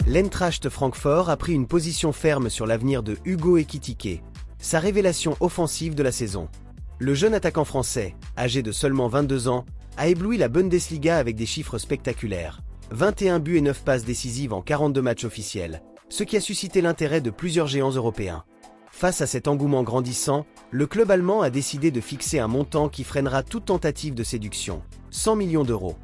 L'Eintracht Francfort a pris une position ferme sur l'avenir de Hugo Ekitike, sa révélation offensive de la saison. Le jeune attaquant français, âgé de seulement 22 ans, a ébloui la Bundesliga avec des chiffres spectaculaires. 21 buts et 9 passes décisives en 42 matchs officiels, ce qui a suscité l'intérêt de plusieurs géants européens. Face à cet engouement grandissant, le club allemand a décidé de fixer un montant qui freinera toute tentative de séduction, 100 millions d'euros.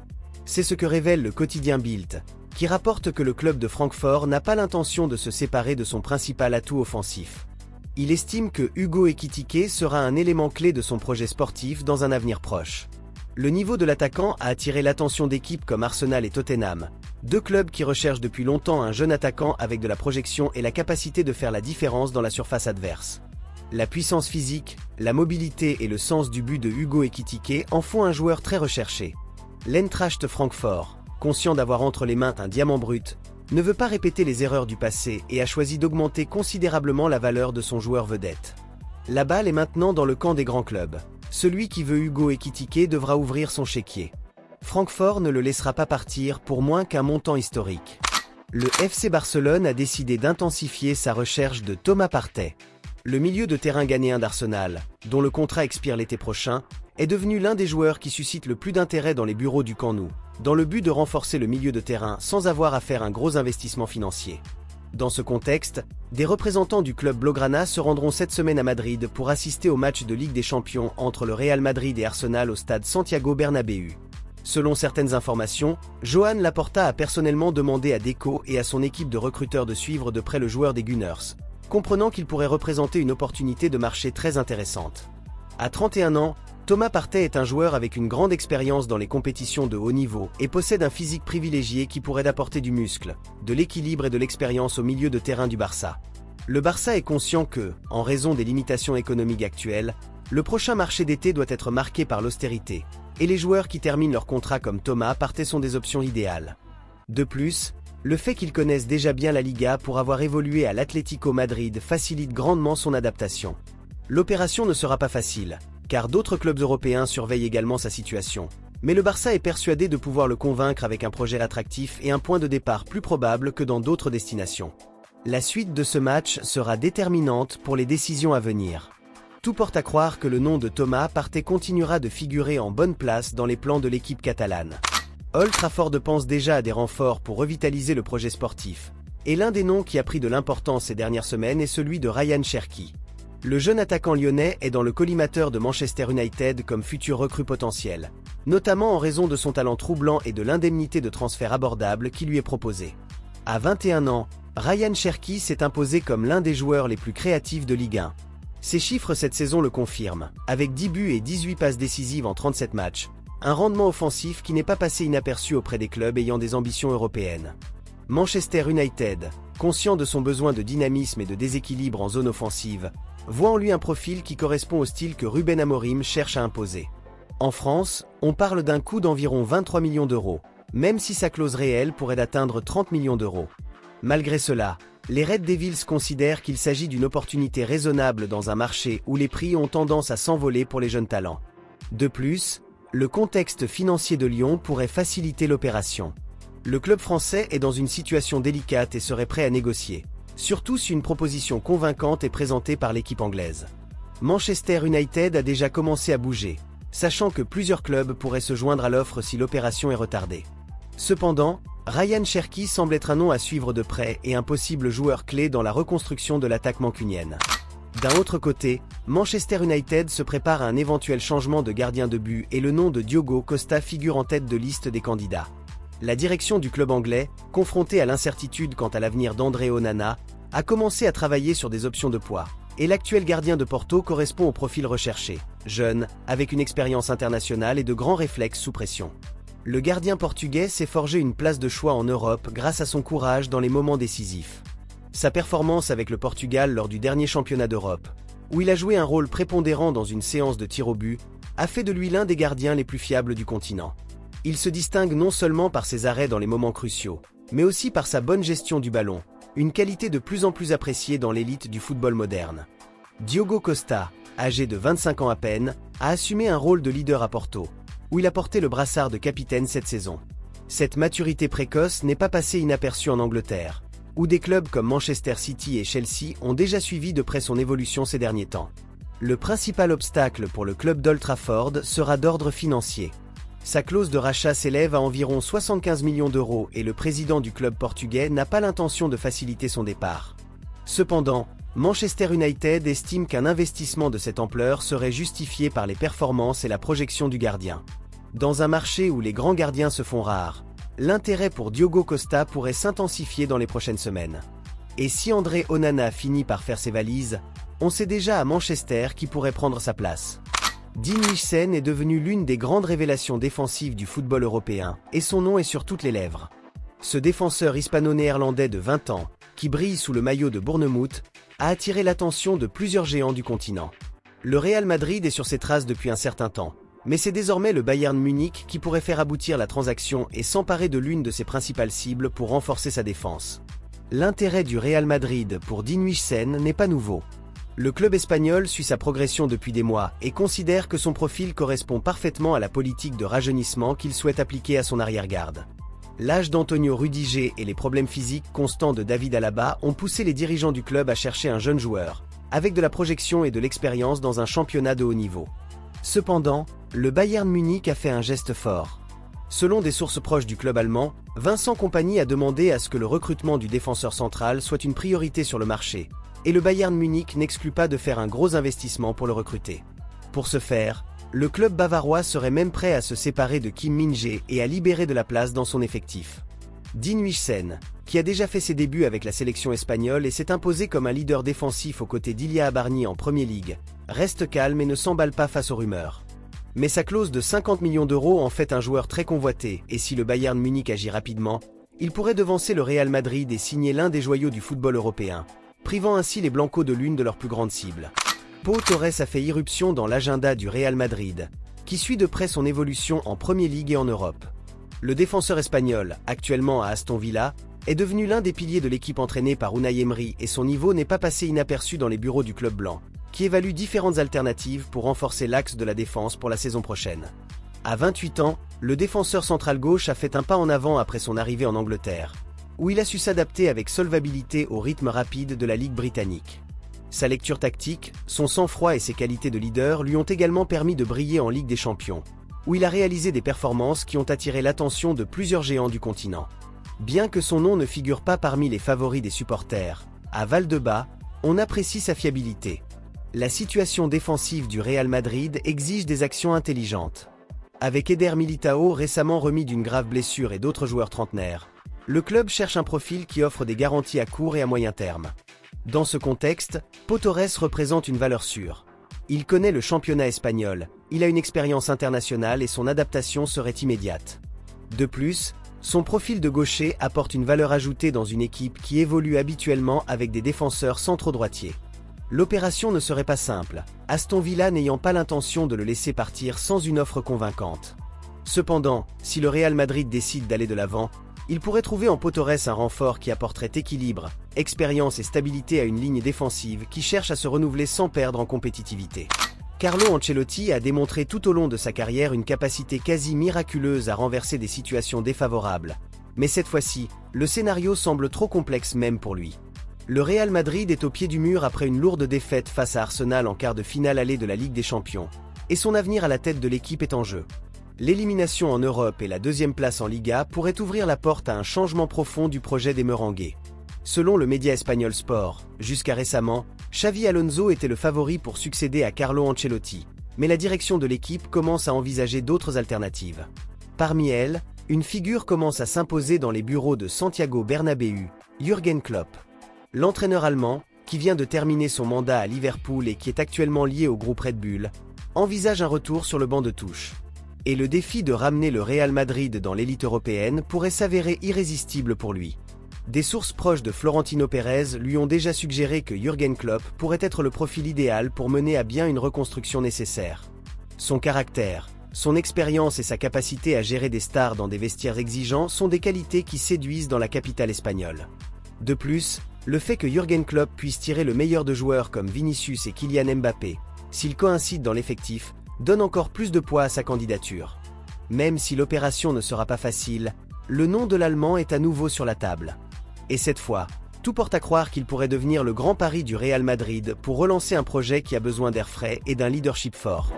C'est ce que révèle le quotidien Bild, qui rapporte que le club de Francfort n'a pas l'intention de se séparer de son principal atout offensif. Il estime que Hugo Ekitike sera un élément clé de son projet sportif dans un avenir proche. Le niveau de l'attaquant a attiré l'attention d'équipes comme Arsenal et Tottenham, deux clubs qui recherchent depuis longtemps un jeune attaquant avec de la projection et la capacité de faire la différence dans la surface adverse. La puissance physique, la mobilité et le sens du but de Hugo Ekitike en font un joueur très recherché. L'Eintracht Francfort, conscient d'avoir entre les mains un diamant brut, ne veut pas répéter les erreurs du passé et a choisi d'augmenter considérablement la valeur de son joueur vedette. La balle est maintenant dans le camp des grands clubs. Celui qui veut Hugo Ekitike devra ouvrir son chéquier. Francfort ne le laissera pas partir pour moins qu'un montant historique. Le FC Barcelone a décidé d'intensifier sa recherche de Thomas Partey. Le milieu de terrain ghanéen d'Arsenal, dont le contrat expire l'été prochain, est devenu l'un des joueurs qui suscite le plus d'intérêt dans les bureaux du Camp Nou, dans le but de renforcer le milieu de terrain sans avoir à faire un gros investissement financier. Dans ce contexte, des représentants du club Blaugrana se rendront cette semaine à Madrid pour assister au match de Ligue des Champions entre le Real Madrid et Arsenal au stade Santiago Bernabéu. Selon certaines informations, Joan Laporta a personnellement demandé à Deco et à son équipe de recruteurs de suivre de près le joueur des Gunners, comprenant qu'il pourrait représenter une opportunité de marché très intéressante. À 31 ans, Thomas Partey est un joueur avec une grande expérience dans les compétitions de haut niveau et possède un physique privilégié qui pourrait apporter du muscle, de l'équilibre et de l'expérience au milieu de terrain du Barça. Le Barça est conscient que, en raison des limitations économiques actuelles, le prochain marché d'été doit être marqué par l'austérité, et les joueurs qui terminent leur contrat comme Thomas Partey sont des options idéales. De plus, le fait qu'ils connaissent déjà bien la Liga pour avoir évolué à l'Atlético Madrid facilite grandement son adaptation. L'opération ne sera pas facile, car d'autres clubs européens surveillent également sa situation. Mais le Barça est persuadé de pouvoir le convaincre avec un projet attractif et un point de départ plus probable que dans d'autres destinations. La suite de ce match sera déterminante pour les décisions à venir. Tout porte à croire que le nom de Thomas Partey continuera de figurer en bonne place dans les plans de l'équipe catalane. Old Trafford pense déjà à des renforts pour revitaliser le projet sportif. Et l'un des noms qui a pris de l'importance ces dernières semaines est celui de Ryan Cherki. Le jeune attaquant lyonnais est dans le collimateur de Manchester United comme futur recrue potentiel, notamment en raison de son talent troublant et de l'indemnité de transfert abordable qui lui est proposée. À 21 ans, Ryan Cherki s'est imposé comme l'un des joueurs les plus créatifs de Ligue 1. Ses chiffres cette saison le confirment, avec 10 buts et 18 passes décisives en 37 matchs, un rendement offensif qui n'est pas passé inaperçu auprès des clubs ayant des ambitions européennes. Manchester United, conscient de son besoin de dynamisme et de déséquilibre en zone offensive, voit en lui un profil qui correspond au style que Ruben Amorim cherche à imposer. En France, on parle d'un coût d'environ 23 millions d'euros, même si sa clause réelle pourrait atteindre 30 millions d'euros. Malgré cela, les Red Devils considèrent qu'il s'agit d'une opportunité raisonnable dans un marché où les prix ont tendance à s'envoler pour les jeunes talents. De plus, le contexte financier de Lyon pourrait faciliter l'opération. Le club français est dans une situation délicate et serait prêt à négocier, surtout si une proposition convaincante est présentée par l'équipe anglaise. Manchester United a déjà commencé à bouger, sachant que plusieurs clubs pourraient se joindre à l'offre si l'opération est retardée. Cependant, Ryan Cherki semble être un nom à suivre de près et un possible joueur clé dans la reconstruction de l'attaque mancunienne. D'un autre côté, Manchester United se prépare à un éventuel changement de gardien de but et le nom de Diogo Costa figure en tête de liste des candidats. La direction du club anglais, confrontée à l'incertitude quant à l'avenir d'André Onana, a commencé à travailler sur des options de poids, et l'actuel gardien de Porto correspond au profil recherché, jeune, avec une expérience internationale et de grands réflexes sous pression. Le gardien portugais s'est forgé une place de choix en Europe grâce à son courage dans les moments décisifs. Sa performance avec le Portugal lors du dernier championnat d'Europe, où il a joué un rôle prépondérant dans une séance de tir au but, a fait de lui l'un des gardiens les plus fiables du continent. Il se distingue non seulement par ses arrêts dans les moments cruciaux, mais aussi par sa bonne gestion du ballon, une qualité de plus en plus appréciée dans l'élite du football moderne. Diogo Costa, âgé de 25 ans à peine, a assumé un rôle de leader à Porto, où il a porté le brassard de capitaine cette saison. Cette maturité précoce n'est pas passée inaperçue en Angleterre, où des clubs comme Manchester City et Chelsea ont déjà suivi de près son évolution ces derniers temps. Le principal obstacle pour le club d'Old Trafford sera d'ordre financier. Sa clause de rachat s'élève à environ 75 millions d'euros et le président du club portugais n'a pas l'intention de faciliter son départ. Cependant, Manchester United estime qu'un investissement de cette ampleur serait justifié par les performances et la projection du gardien. Dans un marché où les grands gardiens se font rares, l'intérêt pour Diogo Costa pourrait s'intensifier dans les prochaines semaines. Et si André Onana finit par faire ses valises, on sait déjà à Manchester qui pourrait prendre sa place. Dean Huijsen est devenu l'une des grandes révélations défensives du football européen, et son nom est sur toutes les lèvres. Ce défenseur hispano-néerlandais de 20 ans, qui brille sous le maillot de Bournemouth, a attiré l'attention de plusieurs géants du continent. Le Real Madrid est sur ses traces depuis un certain temps, mais c'est désormais le Bayern Munich qui pourrait faire aboutir la transaction et s'emparer de l'une de ses principales cibles pour renforcer sa défense. L'intérêt du Real Madrid pour Dean Huijsen n'est pas nouveau. Le club espagnol suit sa progression depuis des mois et considère que son profil correspond parfaitement à la politique de rajeunissement qu'il souhaite appliquer à son arrière-garde. L'âge d'Antonio Rudiger et les problèmes physiques constants de David Alaba ont poussé les dirigeants du club à chercher un jeune joueur, avec de la projection et de l'expérience dans un championnat de haut niveau. Cependant, le Bayern Munich a fait un geste fort. Selon des sources proches du club allemand, Vincent Kompany a demandé à ce que le recrutement du défenseur central soit une priorité sur le marché, et le Bayern Munich n'exclut pas de faire un gros investissement pour le recruter. Pour ce faire, le club bavarois serait même prêt à se séparer de Kim Min-jae et à libérer de la place dans son effectif. Dean Huijsen, qui a déjà fait ses débuts avec la sélection espagnole et s'est imposé comme un leader défensif aux côtés d'Ilya Abarni en Premier League, reste calme et ne s'emballe pas face aux rumeurs. Mais sa clause de 50 millions d'euros en fait un joueur très convoité, et si le Bayern Munich agit rapidement, il pourrait devancer le Real Madrid et signer l'un des joyaux du football européen, privant ainsi les Blancos de l'une de leurs plus grandes cibles. Pau Torres a fait irruption dans l'agenda du Real Madrid, qui suit de près son évolution en Premier League et en Europe. Le défenseur espagnol, actuellement à Aston Villa, est devenu l'un des piliers de l'équipe entraînée par Unai Emery et son niveau n'est pas passé inaperçu dans les bureaux du club blanc, qui évalue différentes alternatives pour renforcer l'axe de la défense pour la saison prochaine. À 28 ans, le défenseur central gauche a fait un pas en avant après son arrivée en Angleterre, où il a su s'adapter avec solvabilité au rythme rapide de la Ligue britannique. Sa lecture tactique, son sang-froid et ses qualités de leader lui ont également permis de briller en Ligue des Champions, où il a réalisé des performances qui ont attiré l'attention de plusieurs géants du continent. Bien que son nom ne figure pas parmi les favoris des supporters, à Valdebebas, on apprécie sa fiabilité. La situation défensive du Real Madrid exige des actions intelligentes. Avec Eder Militao récemment remis d'une grave blessure et d'autres joueurs trentenaires, le club cherche un profil qui offre des garanties à court et à moyen terme. Dans ce contexte, Pau Torres représente une valeur sûre. Il connaît le championnat espagnol, il a une expérience internationale et son adaptation serait immédiate. De plus, son profil de gaucher apporte une valeur ajoutée dans une équipe qui évolue habituellement avec des défenseurs centro-droitiers. L'opération ne serait pas simple, Aston Villa n'ayant pas l'intention de le laisser partir sans une offre convaincante. Cependant, si le Real Madrid décide d'aller de l'avant, il pourrait trouver en Pau Torres un renfort qui apporterait équilibre, expérience et stabilité à une ligne défensive qui cherche à se renouveler sans perdre en compétitivité. Carlo Ancelotti a démontré tout au long de sa carrière une capacité quasi miraculeuse à renverser des situations défavorables. Mais cette fois-ci, le scénario semble trop complexe même pour lui. Le Real Madrid est au pied du mur après une lourde défaite face à Arsenal en quart de finale aller de la Ligue des Champions, et son avenir à la tête de l'équipe est en jeu. L'élimination en Europe et la deuxième place en Liga pourraient ouvrir la porte à un changement profond du projet des Merengues. Selon le média espagnol Sport, jusqu'à récemment, Xavi Alonso était le favori pour succéder à Carlo Ancelotti, mais la direction de l'équipe commence à envisager d'autres alternatives. Parmi elles, une figure commence à s'imposer dans les bureaux de Santiago Bernabéu, Jürgen Klopp. L'entraîneur allemand, qui vient de terminer son mandat à Liverpool et qui est actuellement lié au groupe Red Bull, envisage un retour sur le banc de touche. Et le défi de ramener le Real Madrid dans l'élite européenne pourrait s'avérer irrésistible pour lui. Des sources proches de Florentino Pérez lui ont déjà suggéré que Jürgen Klopp pourrait être le profil idéal pour mener à bien une reconstruction nécessaire. Son caractère, son expérience et sa capacité à gérer des stars dans des vestiaires exigeants sont des qualités qui séduisent dans la capitale espagnole. De plus, le fait que Jürgen Klopp puisse tirer le meilleur de joueurs comme Vinicius et Kylian Mbappé, s'ils coïncident dans l'effectif, donne encore plus de poids à sa candidature. Même si l'opération ne sera pas facile, le nom de l'Allemand est à nouveau sur la table. Et cette fois, Tout porte à croire qu'il pourrait devenir le grand pari du Real Madrid pour relancer un projet qui a besoin d'air frais et d'un leadership fort.